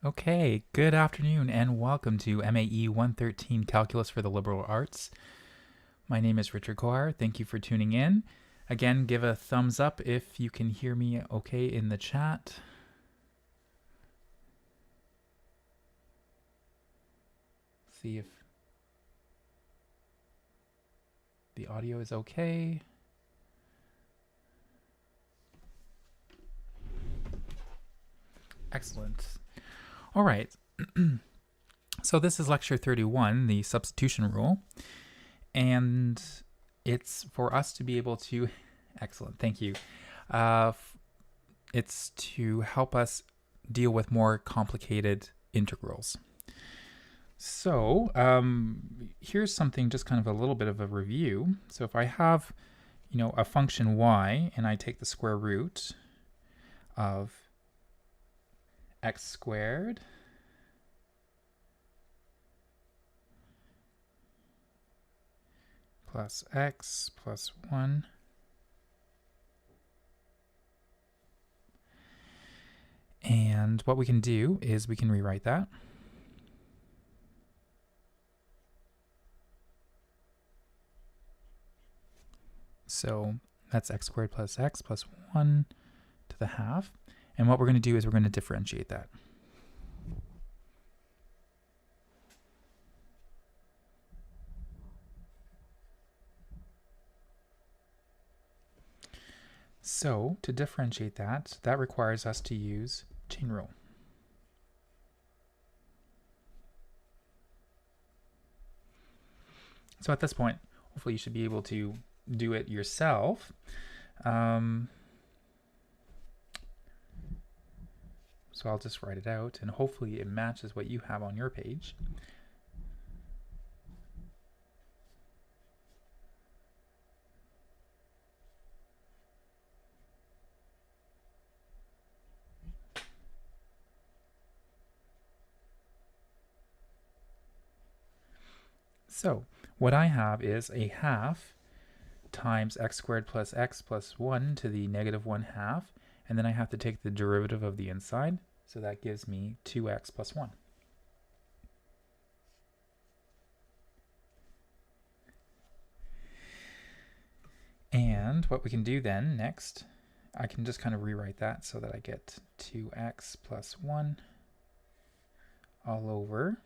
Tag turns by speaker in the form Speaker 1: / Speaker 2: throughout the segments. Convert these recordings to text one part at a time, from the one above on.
Speaker 1: Okay, good afternoon and welcome to MAE 113 Calculus for the Liberal Arts. My name is Richard Coir. Thank you for tuning in. Again, give a thumbs up if you can hear me okay in the chat. See if the audio is okay. Excellent. All right. So this is lecture 31, the substitution rule. And it's for us to be able to, excellent, thank you. It's to help us deal with more complicated integrals. So here's something, just kind of a little bit of a review. So if I have, a function y and I take the square root of x squared plus x plus 1 and what we can do is we can rewrite that. So that's x squared plus x plus 1 to the half. And what we're going to do is we're going to differentiate that. So to differentiate that, that requires us to use chain rule. So at this point, hopefully you should be able to do it yourself. So I'll just write it out and hopefully it matches what you have on your page. So what I have is a half times x squared plus x plus 1 to the negative 1/2, and then I have to take the derivative of the inside, so that gives me 2x plus 1. And what we can do then next, I can just kind of rewrite that so that I get 2x plus 1 all over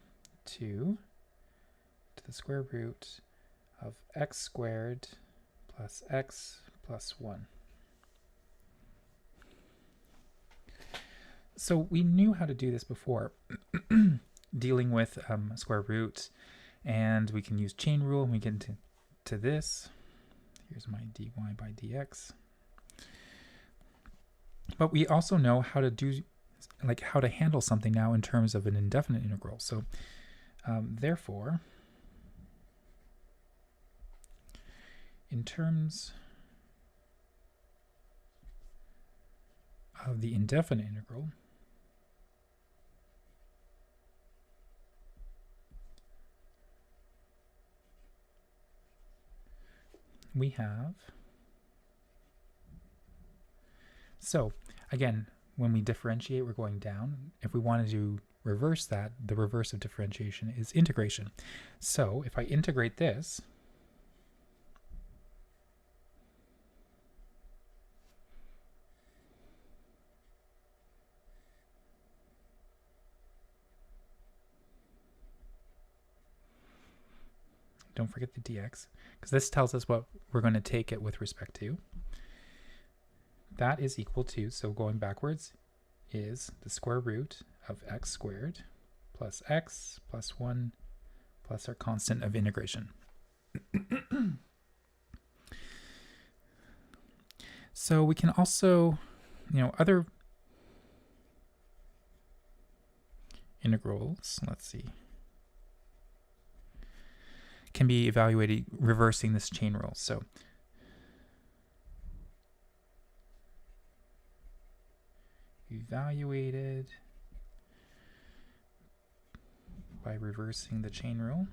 Speaker 1: 2 to the square root of x squared plus x plus 1. So we knew how to do this before, dealing with square root, and we can use chain rule and we get to this. Here's my dy by dx. But we also know how to do, how to handle something now in terms of an indefinite integral. So therefore, in terms of the indefinite integral, we have, so again, when we differentiate, we're going down. If we wanted to reverse that, the reverse of differentiation is integration. So if I integrate this, don't forget the dx, because this tells us what we're going to take it with respect to. That is equal to, so going backwards, is the square root of x squared plus x plus 1 plus our constant of integration. So we can also, other integrals, let's see, can be evaluated reversing this chain rule. So evaluated by reversing the chain rule.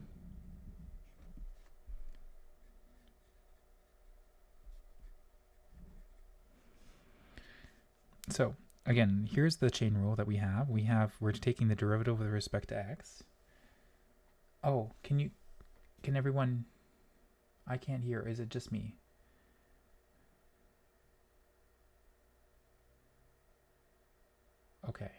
Speaker 1: So again, here's the chain rule that we have. We're taking the derivative with respect to x. Oh, can everyone, I can't hear. Is it just me? Okay.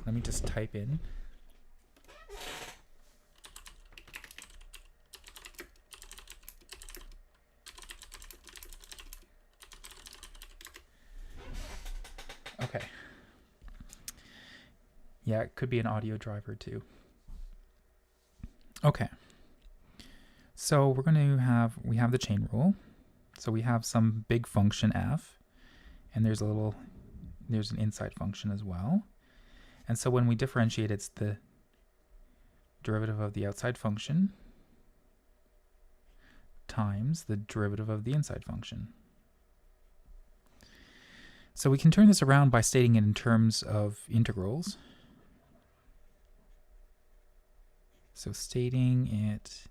Speaker 1: Let me just type in. Okay. Yeah, it could be an audio driver too. Okay. So we're going to we have the chain rule. So we have some big function f, and there's an inside function as well. And so when we differentiate, it's the derivative of the outside function times the derivative of the inside function. So we can turn this around by stating it in terms of integrals. So stating it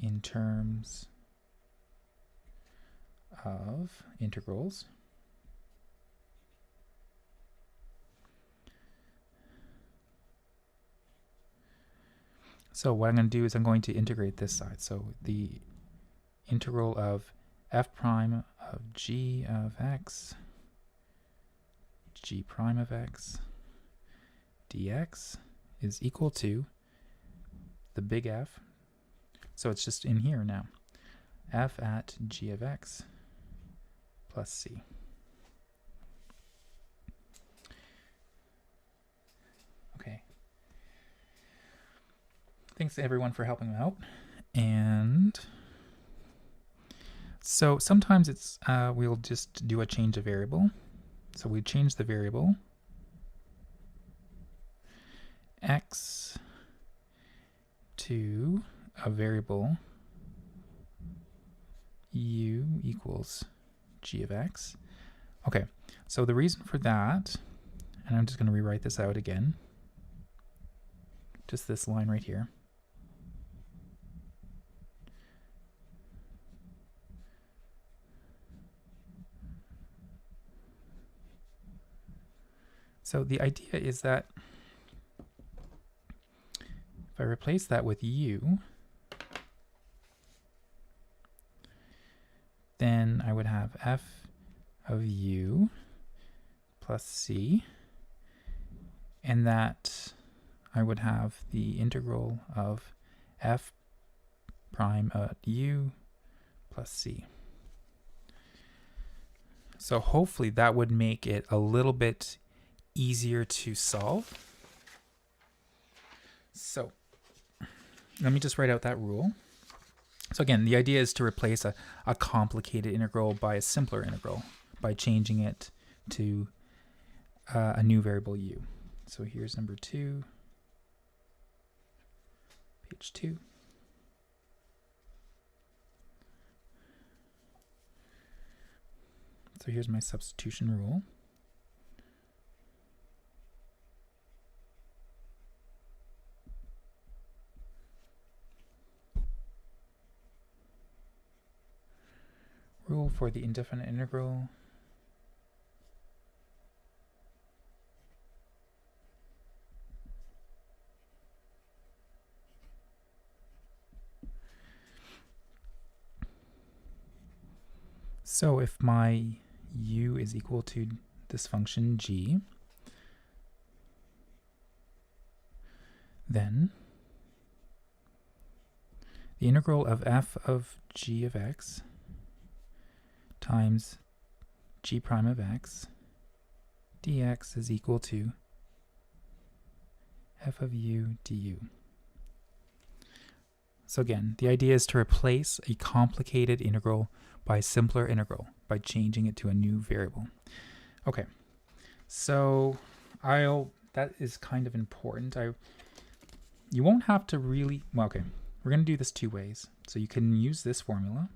Speaker 1: in terms of integrals. So what I'm going to do is I'm going to integrate this side. So the integral of f prime of g of x, g prime of x, dx is equal to the big F. So it's just in here now. F at g of x plus c. Okay. Thanks to everyone for helping out. And so sometimes it's we'll just do a change of variable. So we change the variable x to a variable u equals g of x. Okay, so the reason for that, and I'm just going to rewrite this out again, just this line right here. So the idea is that if I replace that with u, then I would have f of u plus c, and that I would have the integral of f prime at u plus c. So hopefully that would make it a little bit easier to solve. So let me just write out that rule. So again, the idea is to replace a complicated integral by a simpler integral by changing it to a new variable u. So here's number 2, page 2. So here's my substitution rule. Rule for the indefinite integral. So if my u is equal to this function g, then the integral of f of g of x times g prime of x dx is equal to f of u du. So again, the idea is to replace a complicated integral by a simpler integral by changing it to a new variable. Okay, so that is kind of important. You won't have to really, well, okay, we're going to do this 2 ways. So you can use this formula,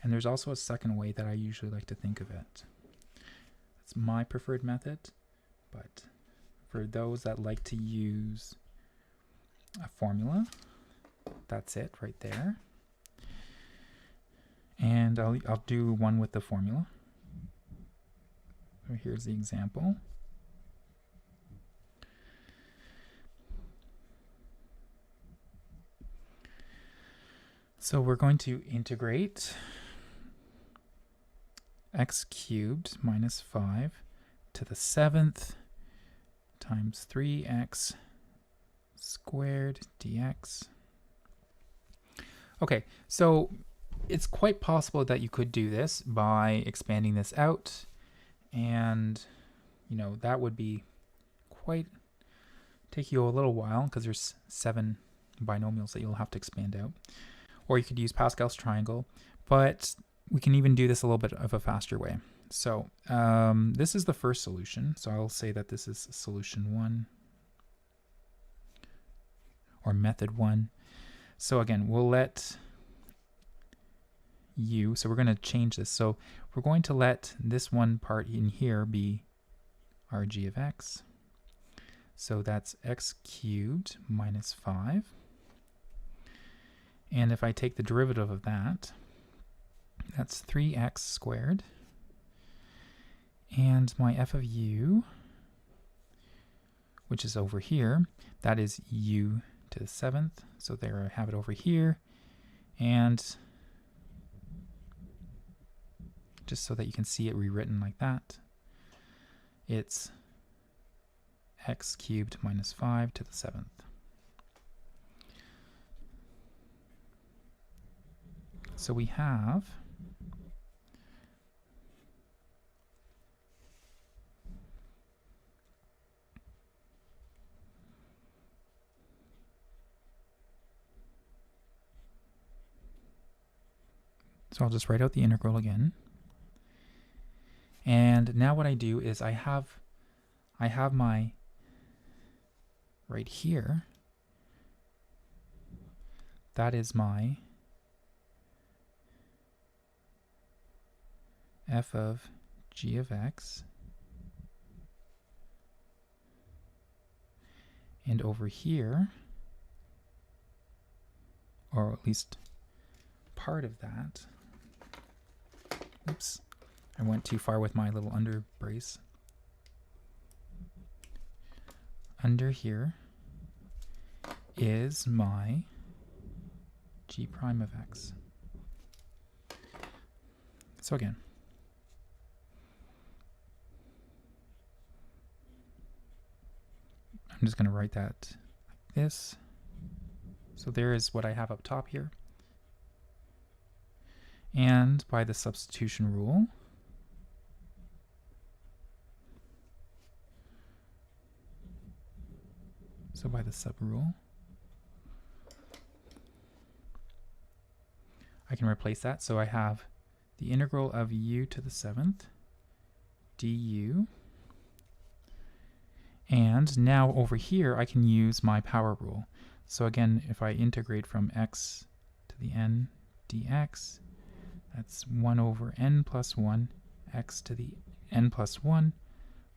Speaker 1: and there's also a second way that I usually like to think of it. It's my preferred method, but for those that like to use a formula. That's it right there. And I'll do one with the formula. So here's the example. So we're going to integrate x cubed minus 5 to the 7th times 3x squared dx. Okay, so it's quite possible that you could do this by expanding this out, and that would be take you a little while because there's 7 binomials that you'll have to expand out. Or you could use Pascal's triangle, but we can even do this a little bit of a faster way. So this is the first solution. So I'll say that this is solution 1 or method 1. So again, we'll let u, so we're going to change this. So we're going to let this one part in here be our g of x. So that's x cubed minus 5. And if I take the derivative of that, that's 3x squared. And my f of u, which is over here, that is u to the 7th. So there I have it over here. And just so that you can see it rewritten like that, it's x cubed minus 5 to the 7th. So we have so I'll just write out the integral again. And now what I do is I have my right here, that is my f of g of x, and over here, or at least part of that, oops, I went too far with my little under brace. Under here is my g prime of x. So again, I'm just going to write that like this. So there is what I have up top here. And by the substitution rule, so by the sub rule, I can replace that. So I have the integral of u to the 7th du. And now over here, I can use my power rule. So again, if I integrate from x to the n dx, that's 1 over n plus 1 x to the n plus 1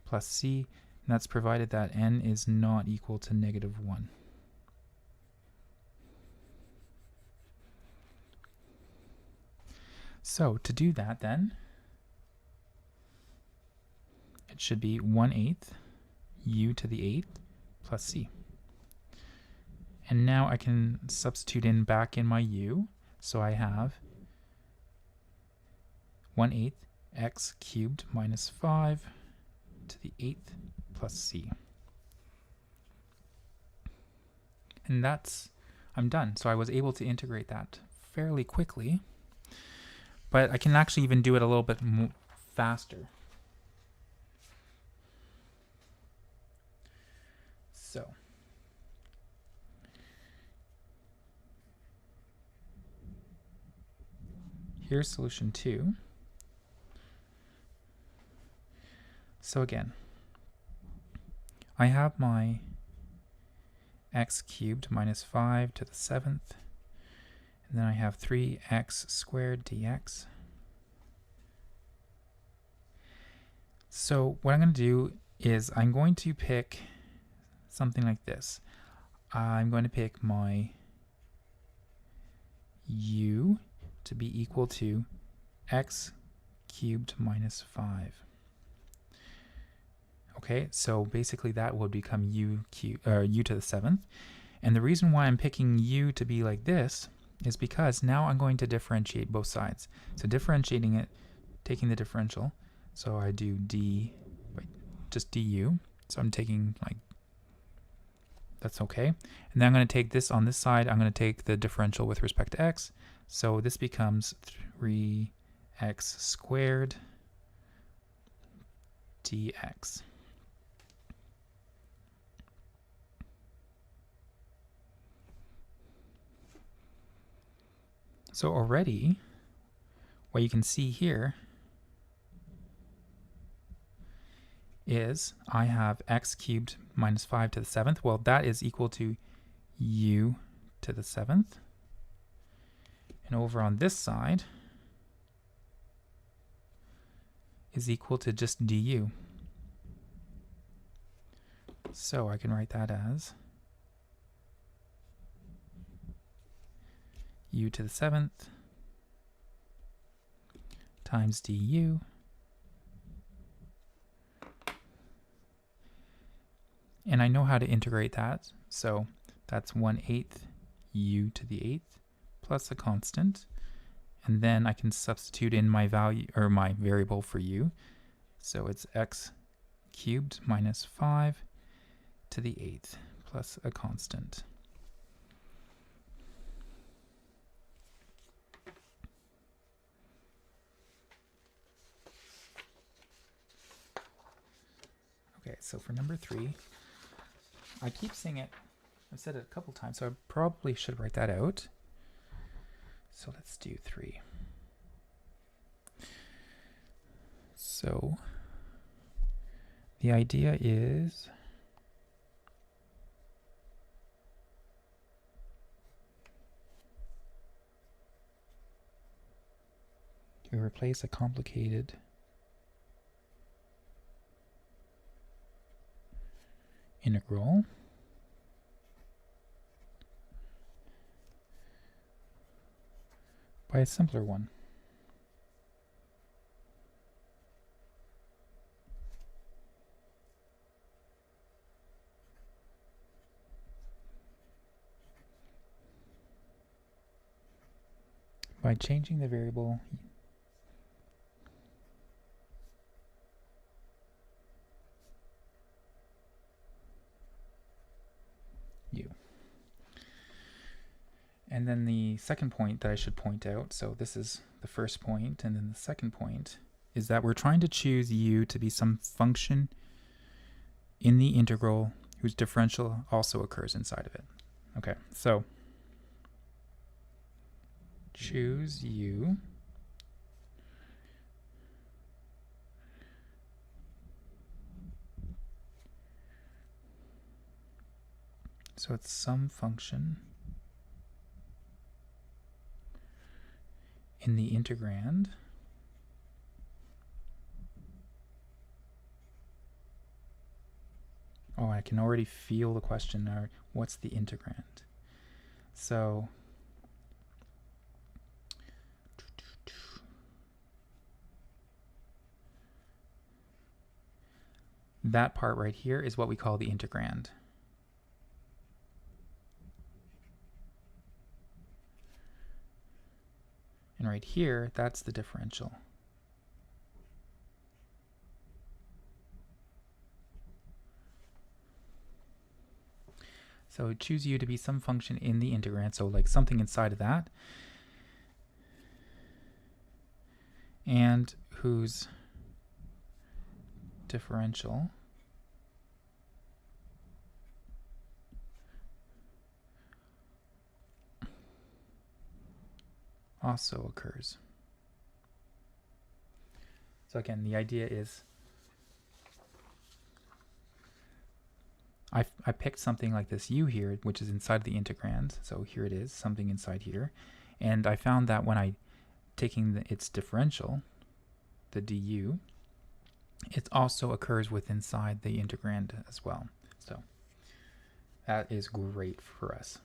Speaker 1: plus c, and that's provided that n is not equal to -1. So to do that then, it should be 1/8 u to the 8th plus c. And now I can substitute in back in my u, so I have 1/8 x cubed minus 5 to the 8th plus c. And I'm done. So I was able to integrate that fairly quickly, but I can actually even do it a little bit faster. So here's solution 2. So again, I have my x cubed minus 5 to the 7th, and then I have 3x squared dx. So what I'm going to do is I'm going to pick something like this. I'm going to pick my u to be equal to x cubed minus 5. Okay, so basically that would become u to the 7th. And the reason why I'm picking u to be like this is because now I'm going to differentiate both sides. So differentiating it, taking the differential, so I do just du. So I'm taking like, that's okay. And then I'm going to take this on this side, I'm going to take the differential with respect to x. So this becomes 3x squared dx. So already, what you can see here is I have x cubed minus 5 to the 7th. Well, that is equal to u to the 7th. And over on this side is equal to just du. So I can write that as u to the 7th times du and I know how to integrate that, so that's 1/8 u to the 8th plus a constant, and then I can substitute in my value or my variable for u, so it's x cubed minus 5 to the 8th plus a constant. Okay, so for number 3, I keep saying it, I've said it a couple times, so I probably should write that out. So let's do 3. So the idea is to replace a complicated integral by a simpler one. By changing the variable u. And then the second point that I should point out, so this is the first point, and then the second point is that we're trying to choose u to be some function in the integral whose differential also occurs inside of it. Okay, so choose u so it's some function in the integrand oh, I can already feel the question now. What's the integrand? So that part right here is what we call the integrand. And right here, that's the differential. So choose u to be some function in the integrand, so like something inside of that, and whose differential also occurs. So again, the idea is I picked something like this u here, which is inside the integrand. So here it is, something inside here. And I found that when I taking its differential, the du, it also occurs with inside the integrand as well. So That is great for us.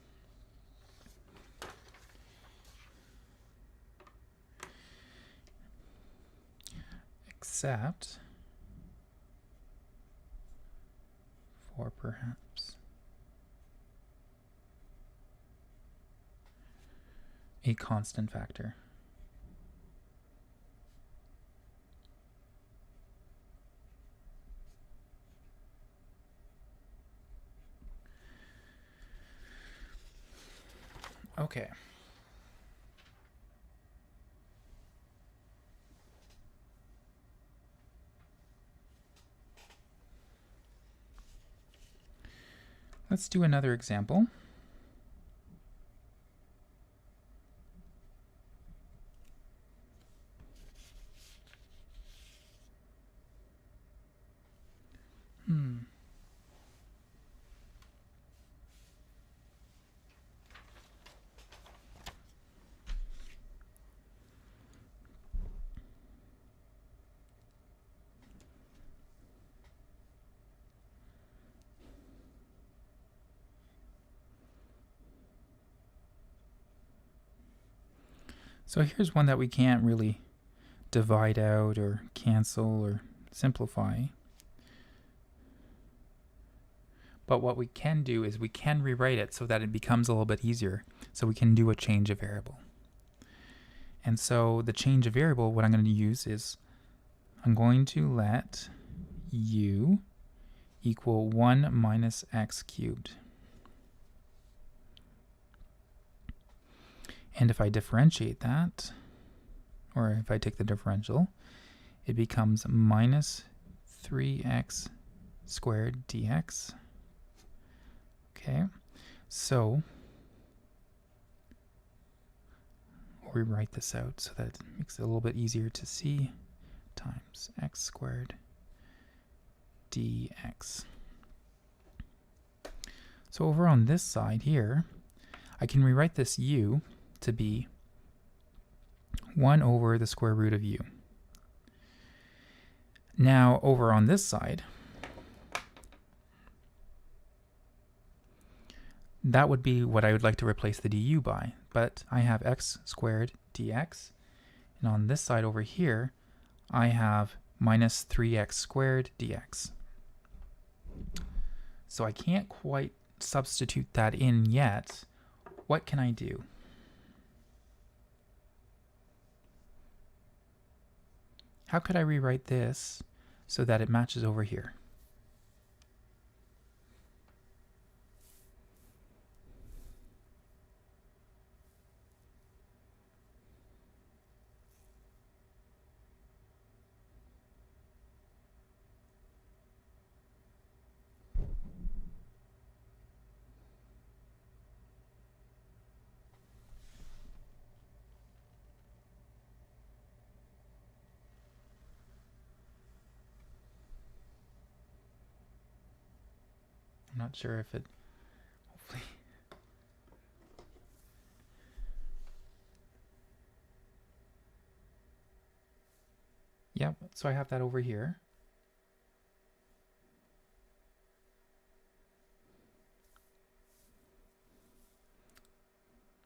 Speaker 1: Except for perhaps a constant factor. Okay. Let's do another example. So here's one that we can't really divide out or cancel or simplify. But what we can do is we can rewrite it so that it becomes a little bit easier. So we can do a change of variable. And so the change of variable, what I'm going to use is I'm going to let u equal 1 minus x cubed. And if I differentiate that, or if I take the differential, it becomes minus 3x squared dx. Okay, so we'll rewrite this out so that it makes it a little bit easier to see, times x squared dx. So over on this side here, I can rewrite this u to be 1 over the square root of u. Now over on this side, that would be what I would like to replace the du by, but I have x squared dx, and on this side over here, I have minus 3x squared dx. So I can't quite substitute that in yet. What can I do? How could I rewrite this so that it matches over here? I'm not sure if it, hopefully. Yep, so I have that over here.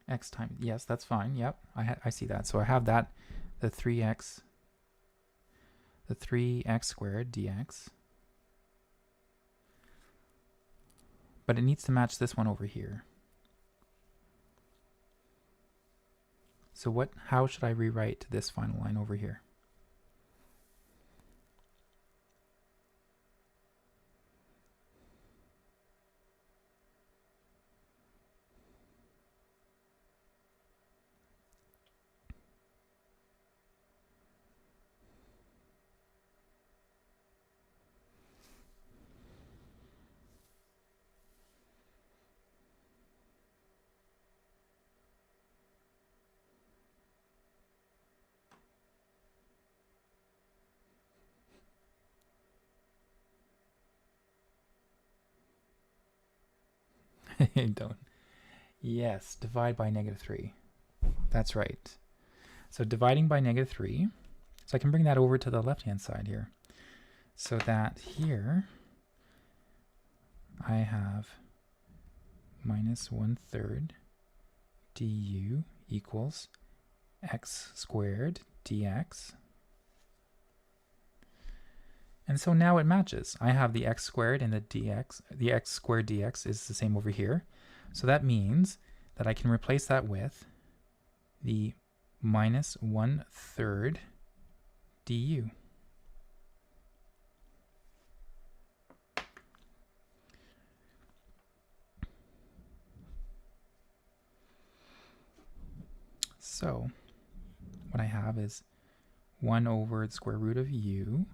Speaker 1: X times, yes, that's fine. Yep, I see that. So I have that, the 3x squared dx. But it needs to match this one over here. So how should I rewrite this final line over here? Don't. Yes, divide by -3. That's right. So dividing by -3, so I can bring that over to the left-hand side here. So that here I have minus 1/3 du equals x squared dx. And so now it matches. I have the x squared and the x squared dx is the same over here. So that means that I can replace that with the minus 1/3 du. So what I have is 1 over the square root of u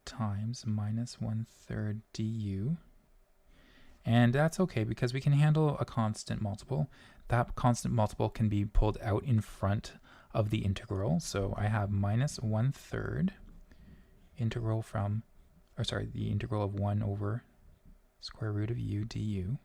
Speaker 1: times minus 1/3 du. And that's okay because we can handle a constant multiple. That constant multiple can be pulled out in front of the integral. So I have minus 1/3 integral from, or sorry, the integral of 1 over square root of u du.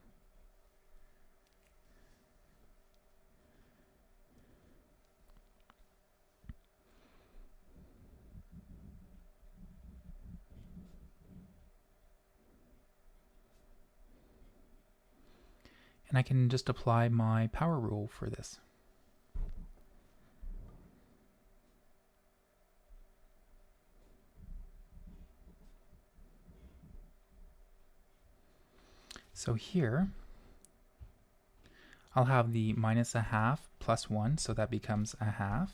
Speaker 1: And I can just apply my power rule for this. So here, I'll have the minus 1/2 plus 1, so that becomes 1/2.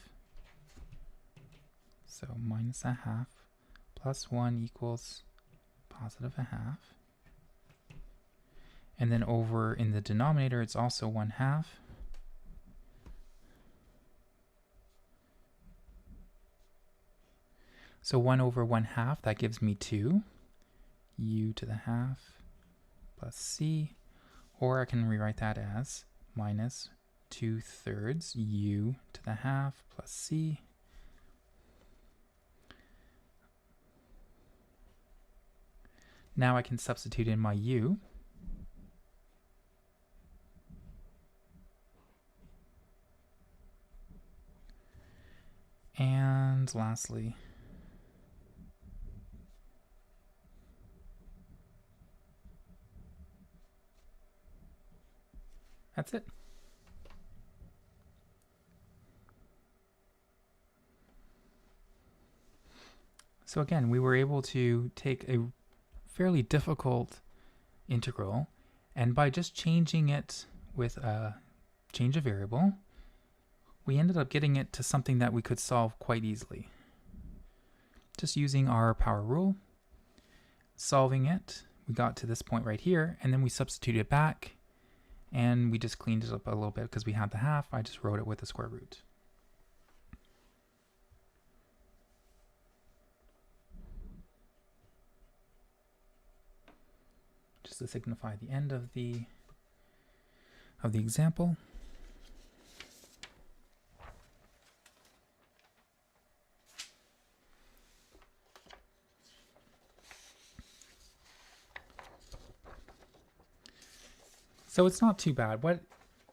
Speaker 1: So minus 1/2 plus 1 equals positive 1/2. And then over in the denominator, it's also 1/2. So 1 over 1/2, that gives me 2, u to the half plus c, or I can rewrite that as minus 2/3 u to the half plus c. Now I can substitute in my u. And lastly, that's it. So again, we were able to take a fairly difficult integral, and by just changing it with a change of variable, we ended up getting it to something that we could solve quite easily. Just using our power rule, solving it, we got to this point right here, and then we substituted it back, and we just cleaned it up a little bit because we had the half. I just wrote it with the square root. Just to signify the end of the example. So it's not too bad. What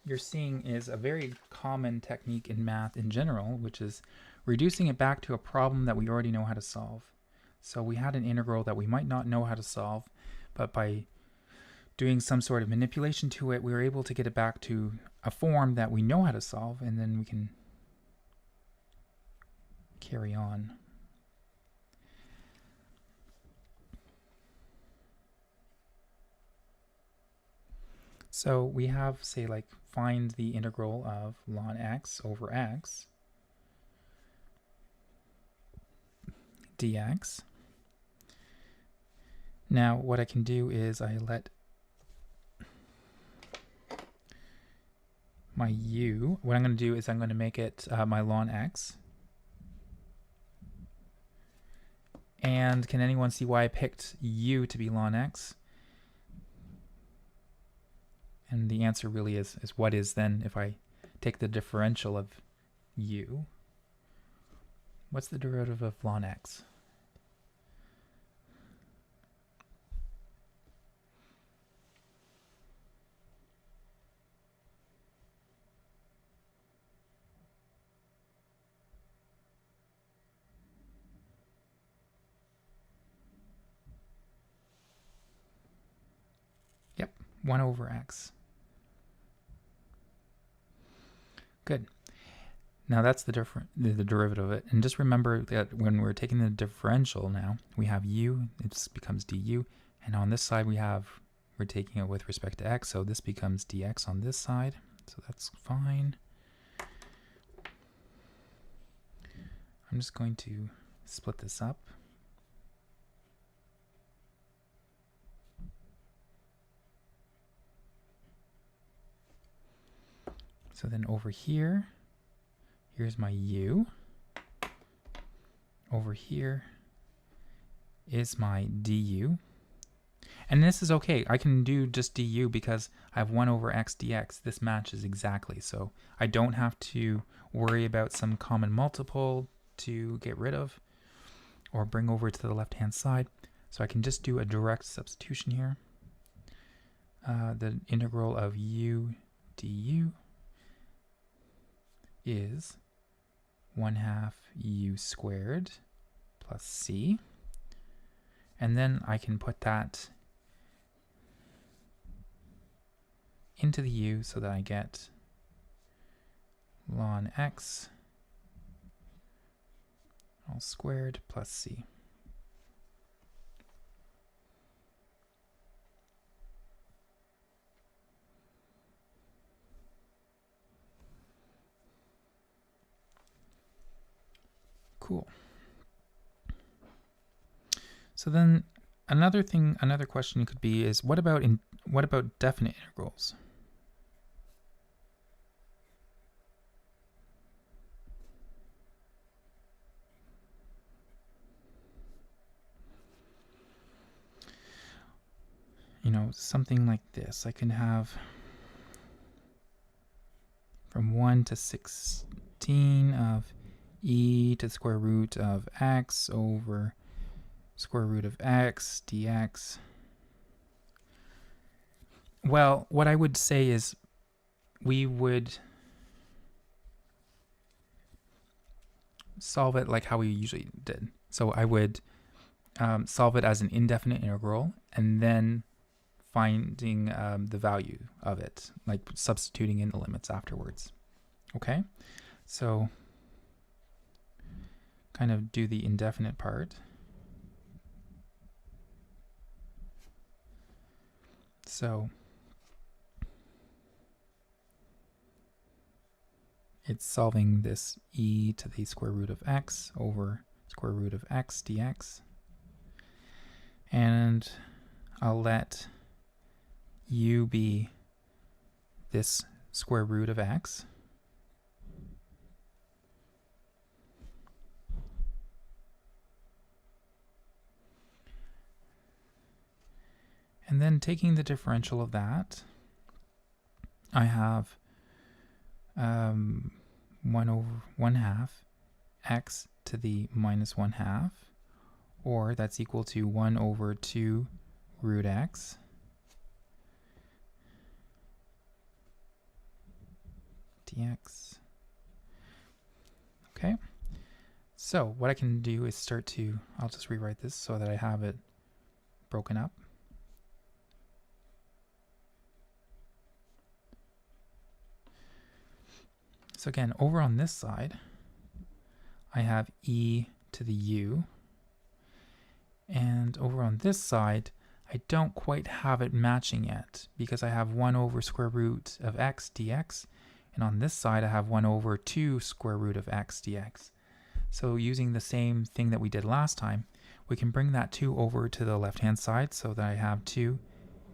Speaker 1: you're seeing is a very common technique in math in general, which is reducing it back to a problem that we already know how to solve. So we had an integral that we might not know how to solve, but by doing some sort of manipulation to it, we were able to get it back to a form that we know how to solve, and then we can carry on. So we have, say, like, find the integral of ln x over x dx. Now what I can do is I let my u, what I'm going to do is I'm going to make it my ln x. And can anyone see why I picked u to be ln x? And the answer really is what is then, if I take the differential of u, what's the derivative of ln x? Yep, 1 over x. Good. Now that's the derivative of it. And just remember that when we're taking the differential now, we have u, it becomes du. And on this side we're taking it with respect to x, so this becomes dx on this side. So that's fine. I'm just going to split this up. So then over here, here's my u. Over here is my du. And this is okay. I can do just du because I have 1 over x dx. This matches exactly. So I don't have to worry about some common multiple to get rid of or bring over to the left-hand side. So I can just do a direct substitution here. The integral of u du is 1/2 u squared plus c. And then I can put that into the u so that I get ln x all squared plus c. Cool. So then another question could be is what about definite integrals? You know, something like this. I can have from 1 to 16 of e to the square root of x over square root of x dx. Well, what I would say is we would solve it like how we usually did. So I would solve it as an indefinite integral and then finding the value of it, like substituting in the limits afterwards. Okay, so kind of do the indefinite part. So it's solving this e to the square root of x over square root of x dx. And I'll let u be this square root of x. And then taking the differential of that, I have 1 over 1/2 x to the minus 1/2, or that's equal to 1 over 2 root x dx. Okay, so what I can do is I'll just rewrite this so that I have it broken up. So again, over on this side, I have e to the u. And over on this side, I don't quite have it matching yet because I have 1 over square root of x dx. And on this side, I have 1 over 2 square root of x dx. So using the same thing that we did last time, we can bring that 2 over to the left-hand side so that I have 2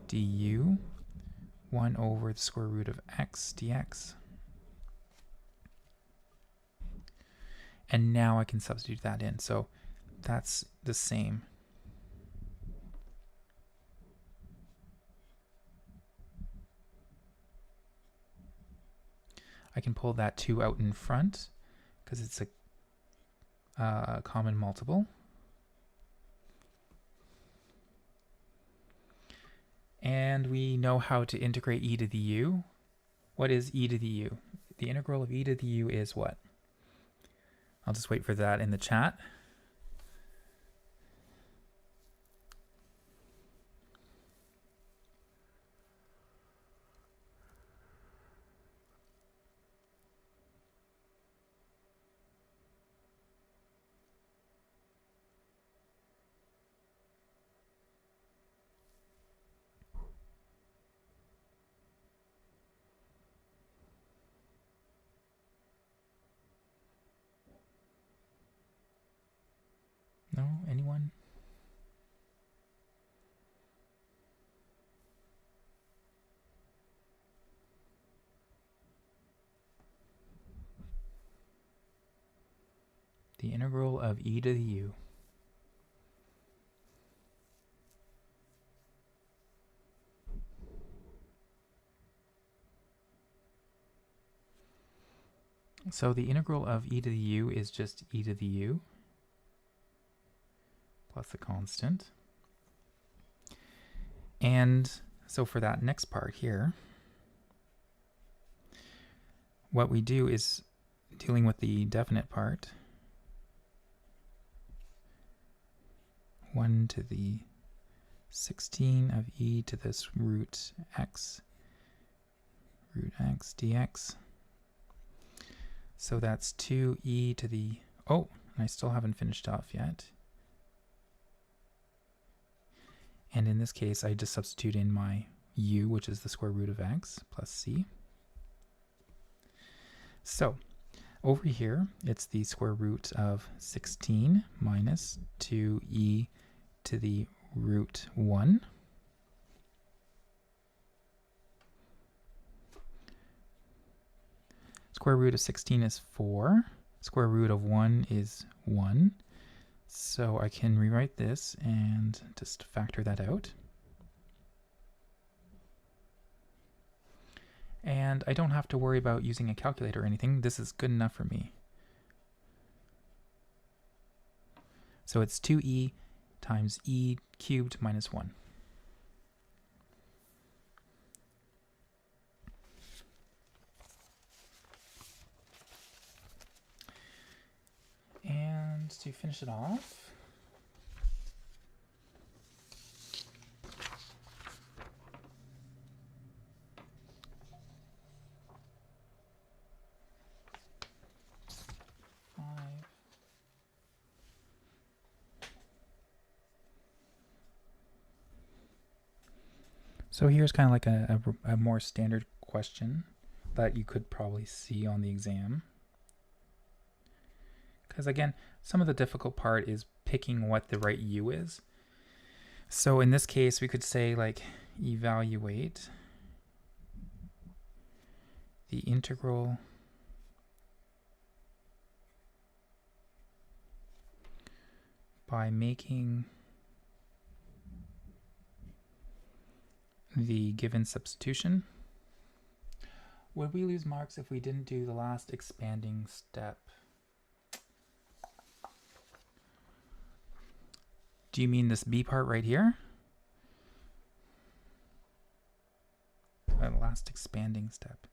Speaker 1: du, 1 over the square root of x dx. And now I can substitute that in. So that's the same. I can pull that 2 out in front because it's a common multiple. And we know how to integrate e to the u. What is e to the u? The integral of e to the u is what? I'll just wait for that in the chat. Anyone? The integral of e to the u. So the integral of e to the u is just e to the u plus a constant. And so for that next part here, what we do is dealing with the definite part. 1 to the 16 of e to this root x dx. So that's 2e to the, oh, and I still haven't finished off yet. And in this case, I just substitute in my u, which is the square root of x, plus c. So over here, it's the square root of 16 minus 2e to the root 1. Square root of 16 is 4. Square root of 1 is 1. So I can rewrite this and just factor that out. And I don't have to worry about using a calculator or anything. This is good enough for me. So it's 2e times e cubed minus 1. And to finish it off, so here's kind of like a more standard question that you could probably see on the exam. Because again, some of the difficult part is picking what the right u is. So in this case, we could say like evaluate the integral by making the given substitution. Would we lose marks if we didn't do the last expanding step? Do you mean this B part right here? The last expanding step.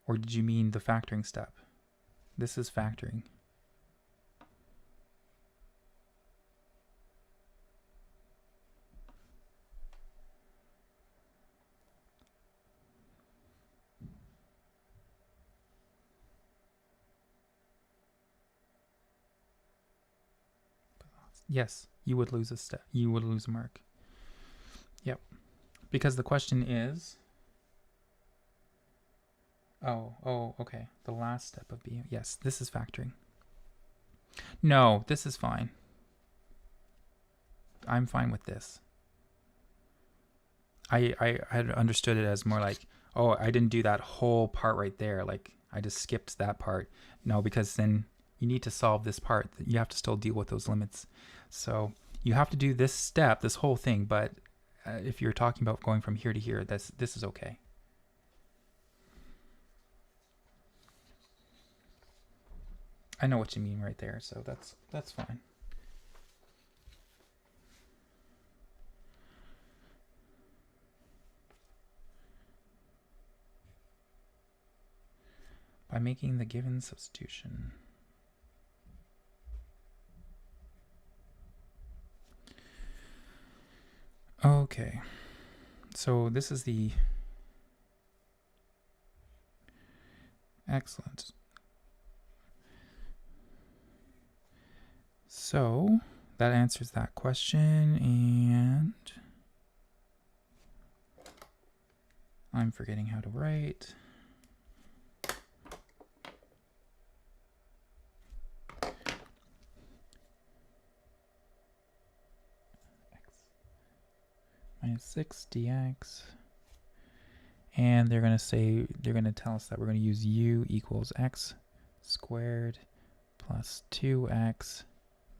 Speaker 1: Or did you mean the factoring step? This is factoring. Yes, you would lose a step. You would lose a mark. Yep. Because the question is, oh, okay. The last step of B. Yes, this is factoring. No, this is fine. I'm fine with this. I had understood it as more like, oh, I didn't do that whole part right there. Like I just skipped that part. No, because then you need to solve this part. You have to still deal with those limits. So you have to do this step, this whole thing. But if you're talking about going from here to here, this is okay. I know what you mean right there. So that's fine. By making the given substitution. Okay, so this is the excellent. So that answers that question, and I'm forgetting how to write. minus 6 dx. And they're going to tell us that we're going to use u equals x squared plus 2x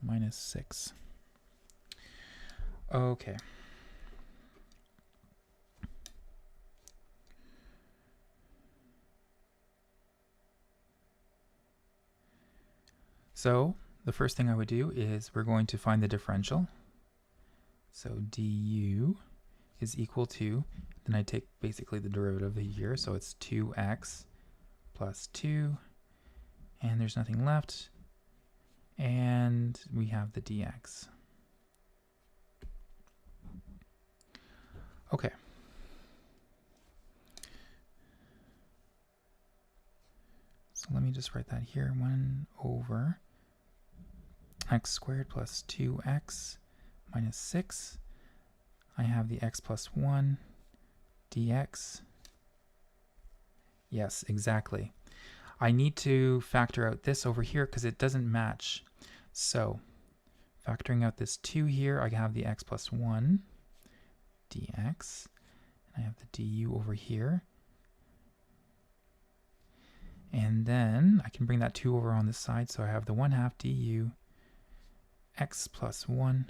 Speaker 1: minus 6. Okay. So the first thing I would do is we're going to find the differential. So du is equal to, then I take basically the derivative here, so it's 2x plus 2, and there's nothing left, and we have the dx. Okay. So let me just write that here, 1 over x squared plus 2x minus 6. I have the x plus 1 dx. Yes, exactly. I need to factor out this over here because it doesn't match. So factoring out this 2 here, I have the x plus 1 dx. And I have the du over here. And then I can bring that 2 over on this side, so I have the 1/2 du x plus 1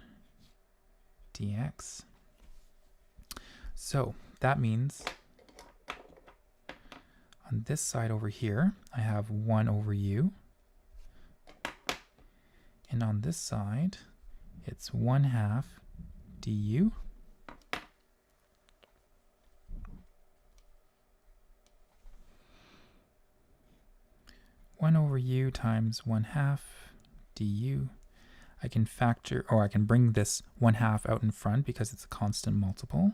Speaker 1: dx. So that means on this side over here, I have 1 over u. And on this side, it's 1/2 du. One over u times 1/2 du. I can factor, or I can bring this 1/2 out in front because it's a constant multiple.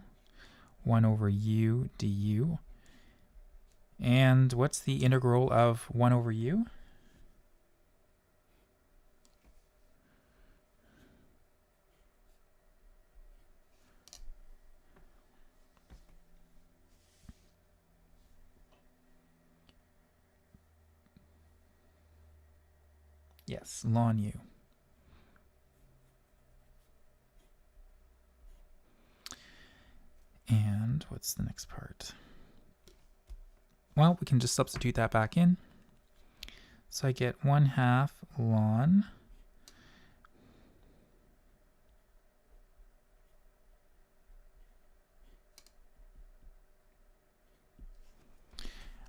Speaker 1: 1 over u du. And what's the integral of 1 over u? Yes, ln u. And what's the next part? Well, we can just substitute that back in. So I get 1/2 ln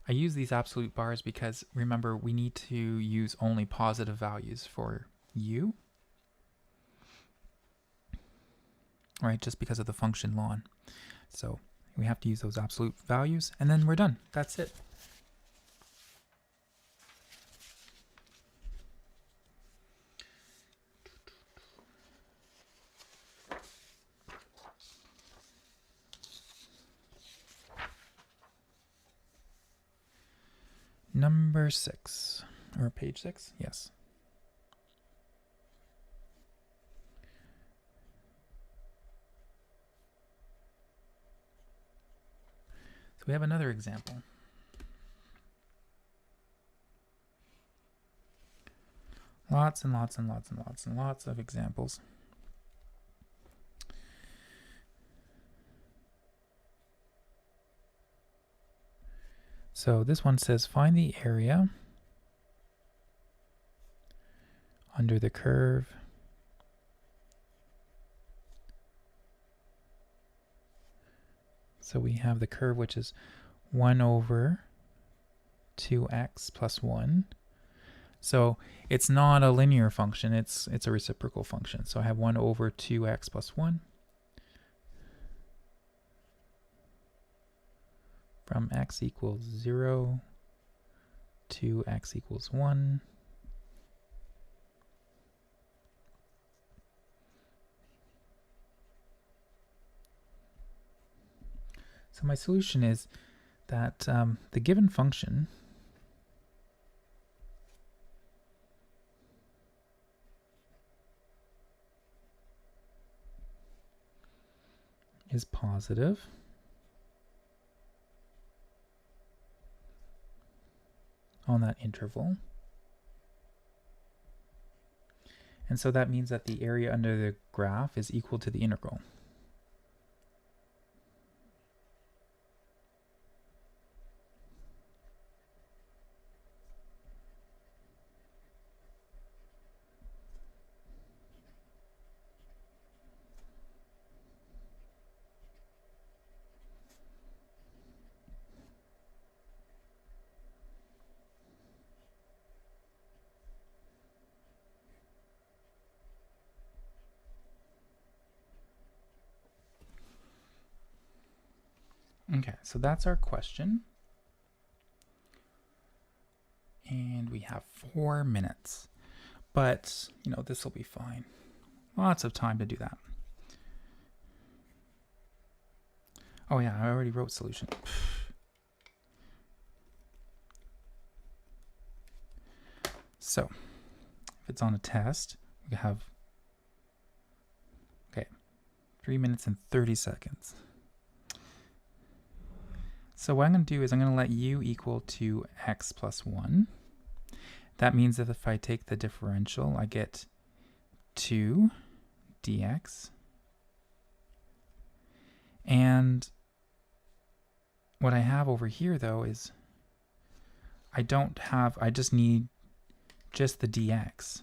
Speaker 1: I use these absolute bars because, remember, we need to use only positive values for u, right? Just because of the function ln. So we have to use those absolute values, and then we're done. That's it. Number 6, or page 6, yes. So we have another example. Lots and lots and lots and lots and lots of examples. So this one says find the area under the curve so we have the curve, which is 1 over 2x plus 1. So it's not a linear function, it's a reciprocal function. So I have 1 over 2x plus 1 from x equals 0 to x equals 1. So my solution is that the given function is positive on that interval. And so that means that the area under the graph is equal to the integral. Okay, so that's our question. And we have 4 minutes. But, you know, this will be fine. Lots of time to do that. Oh yeah, I already wrote solution. So, if it's on a test, we have, okay, 3 minutes and 30 seconds. So what I'm going to do is I'm going to let u equal to x plus 1. That means that if I take the differential, I get 2 dx. And what I have over here, though, is I just need just the dx.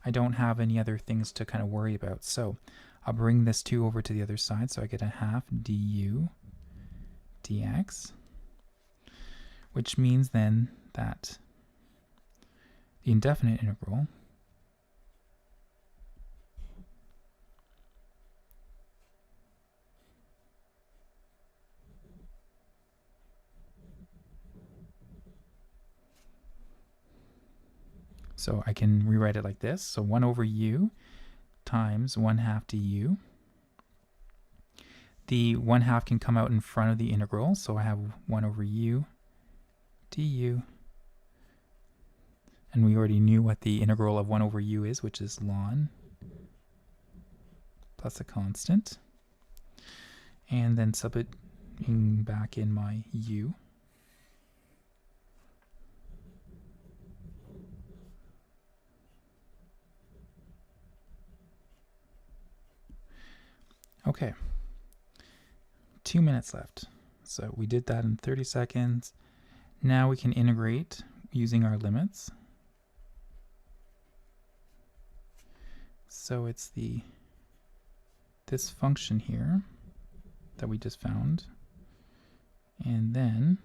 Speaker 1: I don't have any other things to kind of worry about. So I'll bring this 2 over to the other side, so I get a half du dx, which means then that the indefinite integral so I can rewrite it like this. So 1 over u times 1/2 du. The 1/2 can come out in front of the integral, so I have 1 over u du. And we already knew what the integral of 1 over u is, which is ln plus a constant. And then substituting back in my u. Okay, 2 minutes left. So we did that in 30 seconds. Now we can integrate using our limits. So it's this function here that we just found. And then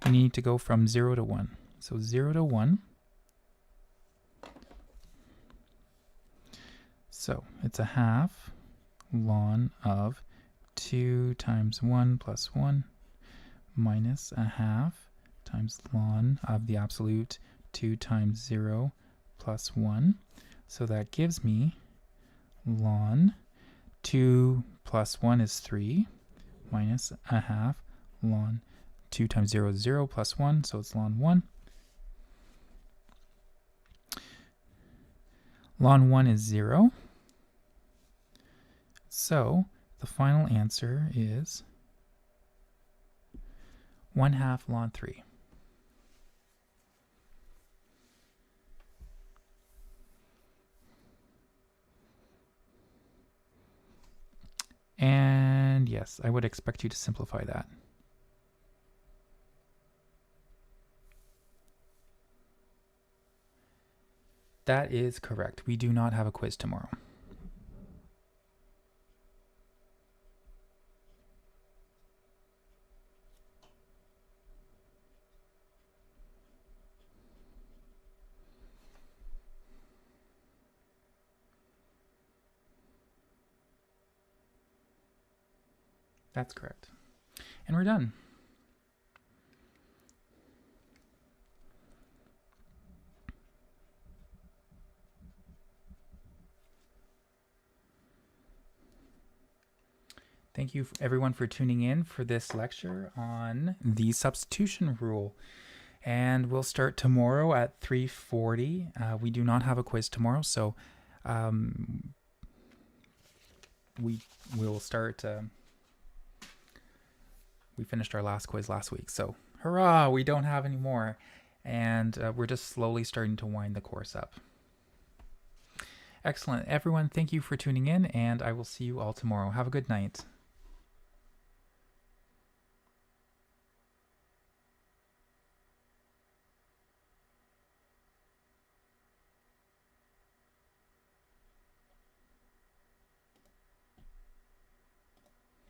Speaker 1: we need to go from 0 to 1. So 0 to 1. So it's a half ln of 2 times 1 plus 1 minus a half times ln of the absolute 2 times 0 plus 1. So that gives me ln 2 plus 1 is 3 minus a half ln 2 times 0 is 0 plus 1, so it's ln 1. Ln 1 is 0. So the final answer is 1/2 ln 3. And yes, I would expect you to simplify that. That is correct. We do not have a quiz tomorrow. That's correct. And we're done. Thank you everyone for tuning in for this lecture on the substitution rule. And we'll start tomorrow at 3:40. We do not have a quiz tomorrow, so we will start. We finished our last quiz last week, so hurrah, we don't have any more. And we're just slowly starting to wind the course up. Excellent. Everyone, thank you for tuning in, and I will see you all tomorrow. Have a good night.